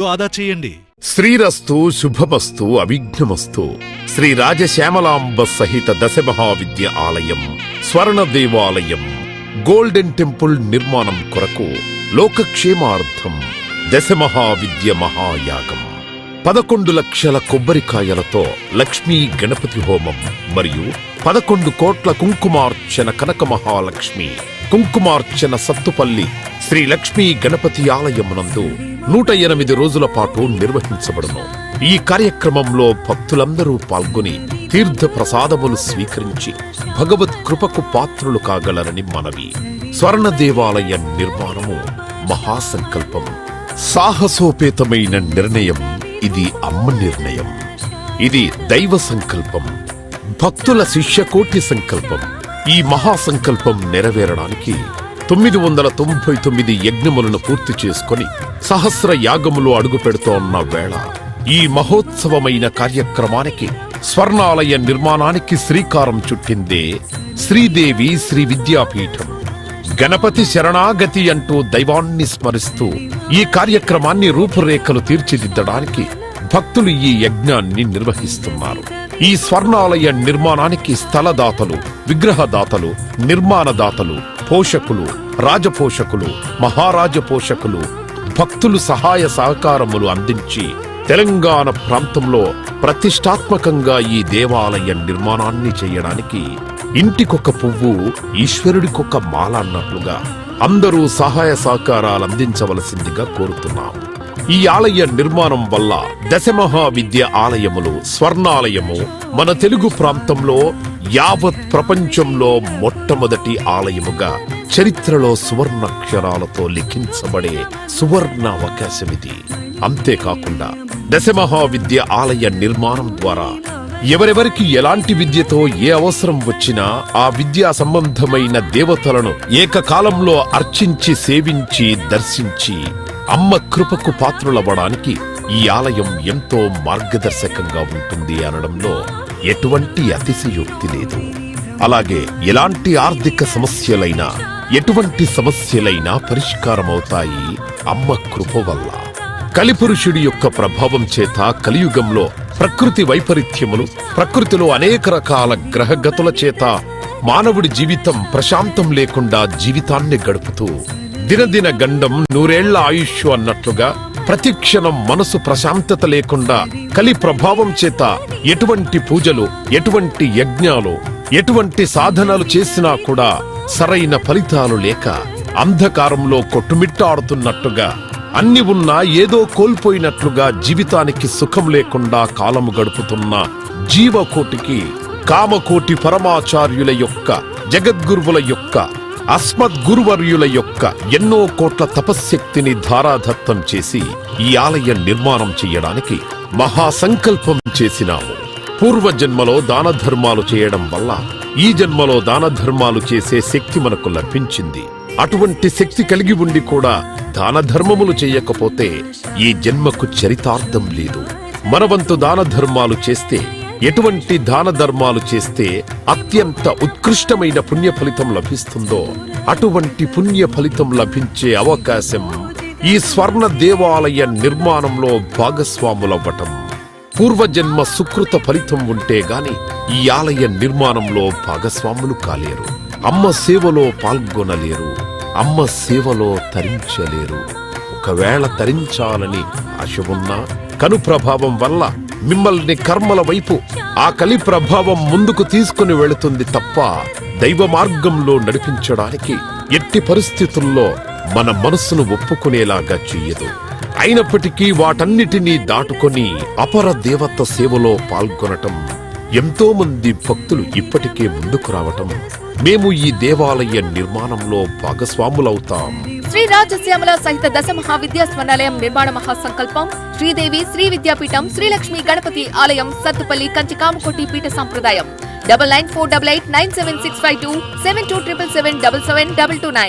ఆదా చేయండి. శ్రీరస్తు శుభమస్తు అవిఘ్నమస్తు. శ్రీ రాజశ్యామలాంబ సహిత దశమహావిద్య ఆలయం స్వర్ణ దేవాలయం గోల్డెన్ టెంపుల్ నిర్మాణం కొరకు లోకక్షేమార్థం దశమహావిద్య మహాయాగం 11 లక్షల కొబ్బరికాయలతో లక్ష్మీ గణపతి హోమం మరియు 11 కోట్ల కుంకుమార్చన కనక మహాలక్ష్మి కుంకుమార్చన సత్తుపల్లి శ్రీ లక్ష్మీ గణపతి ఆలయమునందు 108 రోజుల పాటు నిర్వహించబడును. ఈ కార్యక్రమంలో భక్తులందరూ పాల్గొని తీర్థ ప్రసాదములు స్వీకరించి భగవత్ కృపకు పాత్రులు కాగలరని మనవి. స్వర్ణ దేవాలయ నిర్మాణము మహాసంకల్పం, సాహసోపేతమైన నిర్ణయం. ఇది అమ్మ నిర్ణయం. ఇది దైవ సంకల్పం, భక్తుల శిష్యకోటి సంకల్పం. ఈ మహాసంకల్పం నెరవేరడానికి 999 యజ్ఞములను పూర్తి చేసుకుని సహస్ర యాగములు అడుగు పెడుతోన్న వేళ ఈ మహోత్సవమైన కార్యక్రమానికి స్వర్ణాలయ నిర్మాణానికి శ్రీకారం చుట్టిందే శ్రీదేవి శ్రీ విద్యాపీఠం. గణపతి శరణాగతి అంటూ దైవాన్ని స్మరిస్తూ ఈ కార్యక్రమాన్ని రూపురేఖలు తీర్చిదిద్దడానికి భక్తులు ఈ యజ్ఞాన్ని నిర్వహిస్తున్నారు. ఈ స్వర్ణాలయ నిర్మాణానికి స్థలదాతలు, విగ్రహదాతలు, నిర్మాణదాతలు, పోషకులు, రాజపోషకులు, మహారాజ పోషకులు, భక్తులు సహాయ సహకారములు అందించి తెలంగాణ ప్రాంతంలో ప్రతిష్టాత్మకంగా ఈ దేవాలయ నిర్మాణాన్ని చేయడానికి ఇంటికొక పువ్వు ఈశ్వరుడికొక మాల అన్నట్లుగా అందరూ సహాయ సహకారాలు అందించవలసిందిగా కోరుతున్నాం. ఈ ఆలయ నిర్మాణం వల్ల దశమహావిద్య ఆలయములు స్వర్ణాలయము మన తెలుగు ప్రాంతంలో యావత్ ప్రపంచంలో మొట్టమొదటి ఆలయముగా చరిత్రలో సువర్ణాక్షరాలతో లిఖించబడే సువర్ణ అవకాశమిది. అంతేకాకుండా దశమహావిద్య ఆలయ నిర్మాణం ద్వారా ఎవరెవరికి ఎలాంటి విద్యతో ఏ అవసరం వచ్చినా ఆ విద్యా సంబంధమైన దేవతలను ఏకకాలంలో అర్చించి సేవించి దర్శించి అమ్మ కృపకు పాత్రులవ్వడానికి ఈ ఆలయం ఎంతో మార్గదర్శకంగా ఉంటుంది అనడంలో ఎటువంటి అతిశయోక్తి లేదు. అలాగే ఎలాంటి ఆర్థిక సమస్యలైనా ఎటువంటి సమస్యలైనా పరిష్కారమవుతాయి అమ్మ కృప వల్ల. కలిపురుషుడి యొక్క ప్రభావం చేత కలియుగంలో ప్రకృతి వైపరీత్యములు, ప్రకృతిలో అనేక రకాల గ్రహగతుల చేత మానవుడి జీవితం ప్రశాంతం లేకుండా జీవితాన్ని గడుపుతూ దినదిన గండం 100 ఏళ్ల ఆయుష్ అన్నట్లుగా ప్రతిక్షణం మనసు ప్రశాంతత లేకుండా కలి ప్రభావం చేత ఎటువంటి పూజలు, ఎటువంటి యజ్ఞాలు, ఎటువంటి సాధనలు చేసినా కూడా సరైన ఫలితాలు లేక అంధకారంలో కొట్టుమిట్టాడుతున్నట్టుగా అన్ని ఉన్నా ఏదో కోల్పోయినట్లుగా జీవితానికి సుఖం లేకుండా కాలము గడుపుతున్న జీవకోటికి కామకోటి పరమాచార్యుల యొక్క, జగద్గురువుల యొక్క, అస్మద్గురువర్యుల యొక్క ఎన్నో కోట్ల తపశ్శక్తిని ధారాధత్తం చేసి ఈ ఆలయ నిర్మాణం చెయ్యడానికి మహాసంకల్పం చేసినాము. పూర్వజన్మలో దాన ధర్మాలు చేయడం వల్ల ఈ జన్మలో దాన ధర్మాలు చేసే శక్తి మనకు లభించింది. అటువంటి శక్తి కలిగి ఉండి కూడా దాన ధర్మములు చేయకపోతే ఈ జన్మకు చరితార్థం లేదు. మనవంతు దాన ధర్మాలు చేస్తే, ఎటువంటి దాన ధర్మాలు చేస్తే అత్యంత ఉత్కృష్టమైన పుణ్య ఫలితం లభిస్తుందో అటువంటి పుణ్య ఫలితం లభించే అవకాశం ఈ స్వర్ణ దేవాలయ నిర్మాణంలో భాగస్వాములవ్వటం. పూర్వజన్మ సుకృత ఫలితం ఉంటే గాని ఈ ఆలయ నిర్మాణంలో భాగస్వాములు కాలేరు. అమ్మ సేవలో పాల్గొనలేరు. అమ్మ సేవలో తరించలేరు. ఒకవేళ తరించాలని ఆశ ఉన్నా కను ప్రభావం వల్ల మిమ్మల్ని కర్మల వైపు ఆ కలి ప్రభావం ముందుకు తీసుకుని వెళుతుంది తప్ప దైవ మార్గంలో నడిపించడానికి ఎట్టి పరిస్థితుల్లో మన మనస్సును ఒప్పుకునేలాగా చెయ్యదు. అయినప్పటికీ వాటన్నిటినీ దాటుకొని అపర దేవత సేవలో పాల్గొనటం, ఎంతో మంది భక్తులు ఇప్పటికే ముందుకు రావటం, మేము ఈ దేవాలయ నిర్మాణంలో భాగస్వాములవుతాం. శ్రీ రాజశ్యామల సహిత దశమహావిద్యా స్వర్ణాలయం నిర్మాణ మహాసంకల్పం శ్రీదేవి శ్రీ విద్యాపీఠం శ్రీ లక్ష్మీ గణపతి ఆలయం సత్తుపల్లి కంచికామకోటి పీఠ సంప్రదాయం 9948897652 7277777729